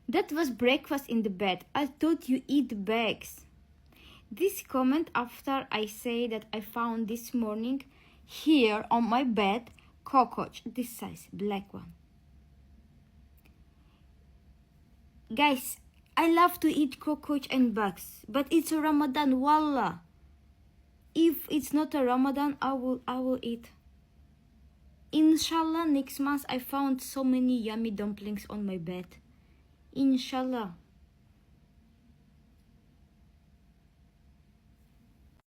That was breakfast in the bed. I thought you eat the bags. This comment after I say that I found this morning here on my bed cockroach this size, black one. Guys, I love to eat cockroach and bugs, but it's a Ramadan, wallah. If it's not a Ramadan, I will eat. Inshallah, next month I found so many yummy dumplings on my bed. Inshallah.